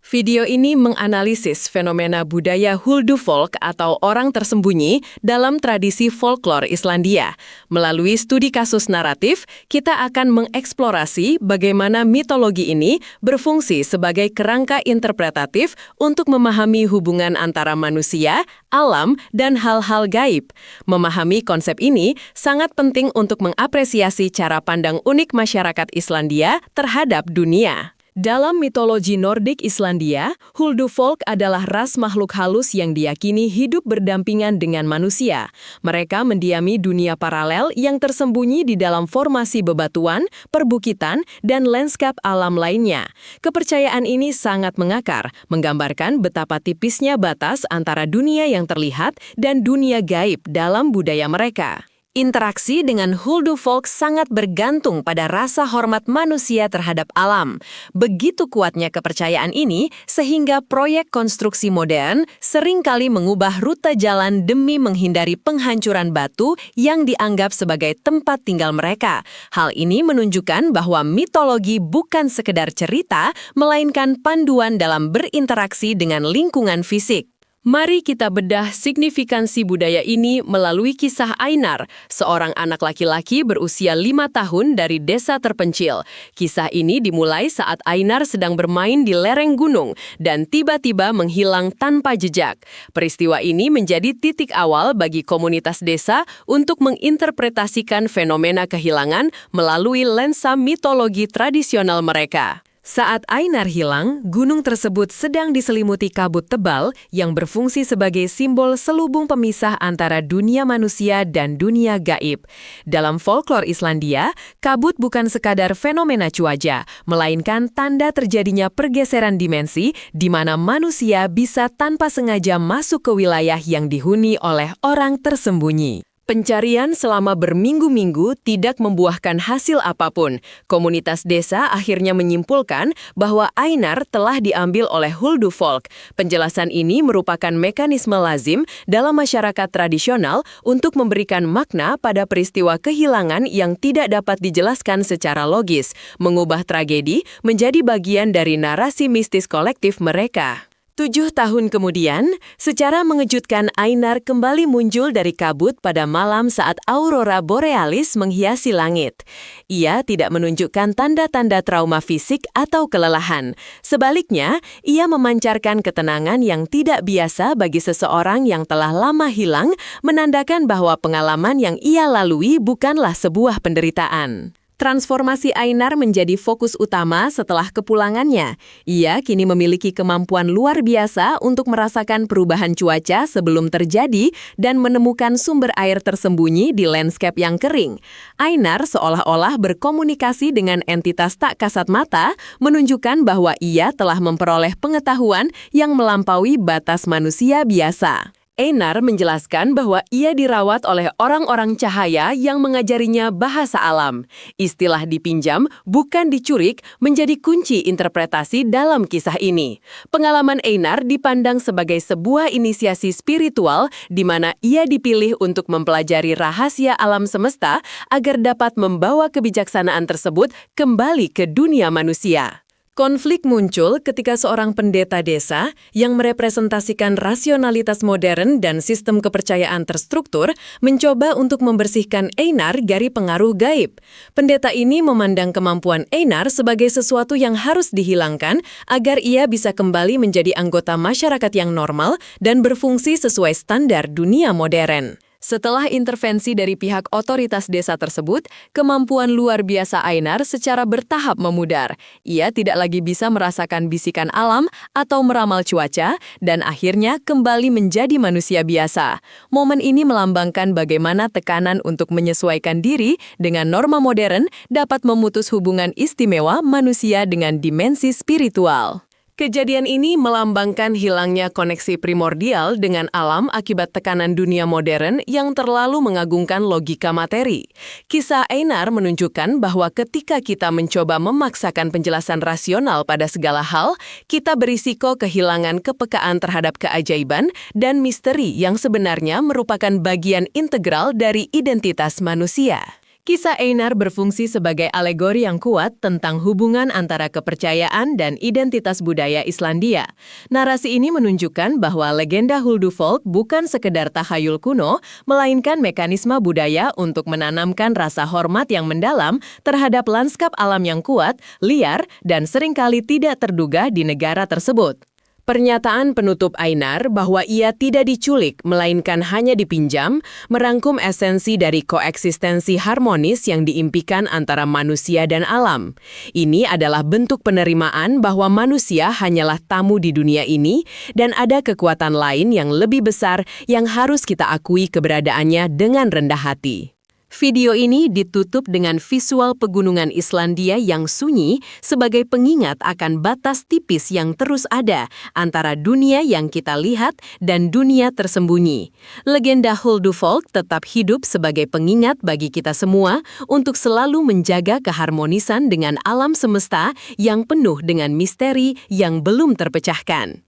Video ini menganalisis fenomena budaya Huldufolk atau orang tersembunyi dalam tradisi folklore Islandia. Melalui studi kasus naratif, kita akan mengeksplorasi bagaimana mitologi ini berfungsi sebagai kerangka interpretatif untuk memahami hubungan antara manusia, alam, dan hal-hal gaib. Memahami konsep ini sangat penting untuk mengapresiasi cara pandang unik masyarakat Islandia terhadap dunia. Dalam mitologi Nordik Islandia, Huldufolk adalah ras makhluk halus yang diyakini hidup berdampingan dengan manusia. Mereka mendiami dunia paralel yang tersembunyi di dalam formasi bebatuan, perbukitan, dan lanskap alam lainnya. Kepercayaan ini sangat mengakar, menggambarkan betapa tipisnya batas antara dunia yang terlihat dan dunia gaib dalam budaya mereka. Interaksi dengan Huldufolk sangat bergantung pada rasa hormat manusia terhadap alam. Begitu kuatnya kepercayaan ini, sehingga proyek konstruksi modern seringkali mengubah rute jalan demi menghindari penghancuran batu yang dianggap sebagai tempat tinggal mereka. Hal ini menunjukkan bahwa mitologi bukan sekedar cerita, melainkan panduan dalam berinteraksi dengan lingkungan fisik. Mari kita bedah signifikansi budaya ini melalui kisah Einar, seorang anak laki-laki berusia 5 tahun dari desa terpencil. Kisah ini dimulai saat Einar sedang bermain di lereng gunung dan tiba-tiba menghilang tanpa jejak. Peristiwa ini menjadi titik awal bagi komunitas desa untuk menginterpretasikan fenomena kehilangan melalui lensa mitologi tradisional mereka. Saat Einar hilang, gunung tersebut sedang diselimuti kabut tebal yang berfungsi sebagai simbol selubung pemisah antara dunia manusia dan dunia gaib. Dalam folklore Islandia, kabut bukan sekadar fenomena cuaca, melainkan tanda terjadinya pergeseran dimensi di mana manusia bisa tanpa sengaja masuk ke wilayah yang dihuni oleh orang tersembunyi. Pencarian selama berminggu-minggu tidak membuahkan hasil apapun. Komunitas desa akhirnya menyimpulkan bahwa Einar telah diambil oleh Huldufolk. Penjelasan ini merupakan mekanisme lazim dalam masyarakat tradisional untuk memberikan makna pada peristiwa kehilangan yang tidak dapat dijelaskan secara logis, mengubah tragedi menjadi bagian dari narasi mistis kolektif mereka. 7 tahun kemudian, secara mengejutkan Einar kembali muncul dari kabut pada malam saat aurora borealis menghiasi langit. Ia tidak menunjukkan tanda-tanda trauma fisik atau kelelahan. Sebaliknya, ia memancarkan ketenangan yang tidak biasa bagi seseorang yang telah lama hilang, menandakan bahwa pengalaman yang ia lalui bukanlah sebuah penderitaan. Transformasi Einar menjadi fokus utama setelah kepulangannya. Ia kini memiliki kemampuan luar biasa untuk merasakan perubahan cuaca sebelum terjadi dan menemukan sumber air tersembunyi di lanskap yang kering. Einar seolah-olah berkomunikasi dengan entitas tak kasat mata, menunjukkan bahwa ia telah memperoleh pengetahuan yang melampaui batas manusia biasa. Einar menjelaskan bahwa ia dirawat oleh orang-orang cahaya yang mengajarinya bahasa alam. Istilah dipinjam, bukan dicurik, menjadi kunci interpretasi dalam kisah ini. Pengalaman Einar dipandang sebagai sebuah inisiasi spiritual di mana ia dipilih untuk mempelajari rahasia alam semesta agar dapat membawa kebijaksanaan tersebut kembali ke dunia manusia. Konflik muncul ketika seorang pendeta desa yang merepresentasikan rasionalitas modern dan sistem kepercayaan terstruktur mencoba untuk membersihkan Einar dari pengaruh gaib. Pendeta ini memandang kemampuan Einar sebagai sesuatu yang harus dihilangkan agar ia bisa kembali menjadi anggota masyarakat yang normal dan berfungsi sesuai standar dunia modern. Setelah intervensi dari pihak otoritas desa tersebut, kemampuan luar biasa Einar secara bertahap memudar. Ia tidak lagi bisa merasakan bisikan alam atau meramal cuaca, dan akhirnya kembali menjadi manusia biasa. Momen ini melambangkan bagaimana tekanan untuk menyesuaikan diri dengan norma modern dapat memutus hubungan istimewa manusia dengan dimensi spiritual. Kejadian ini melambangkan hilangnya koneksi primordial dengan alam akibat tekanan dunia modern yang terlalu mengagungkan logika materi. Kisah Einar menunjukkan bahwa ketika kita mencoba memaksakan penjelasan rasional pada segala hal, kita berisiko kehilangan kepekaan terhadap keajaiban dan misteri yang sebenarnya merupakan bagian integral dari identitas manusia. Kisah Einar berfungsi sebagai alegori yang kuat tentang hubungan antara kepercayaan dan identitas budaya Islandia. Narasi ini menunjukkan bahwa legenda Huldufolk bukan sekedar tahayul kuno, melainkan mekanisme budaya untuk menanamkan rasa hormat yang mendalam terhadap lanskap alam yang kuat, liar, dan seringkali tidak terduga di negara tersebut. Pernyataan penutup Einar bahwa ia tidak diculik, melainkan hanya dipinjam, merangkum esensi dari koeksistensi harmonis yang diimpikan antara manusia dan alam. Ini adalah bentuk penerimaan bahwa manusia hanyalah tamu di dunia ini dan ada kekuatan lain yang lebih besar yang harus kita akui keberadaannya dengan rendah hati. Video ini ditutup dengan visual pegunungan Islandia yang sunyi sebagai pengingat akan batas tipis yang terus ada antara dunia yang kita lihat dan dunia tersembunyi. Legenda Huldufolk tetap hidup sebagai pengingat bagi kita semua untuk selalu menjaga keharmonisan dengan alam semesta yang penuh dengan misteri yang belum terpecahkan.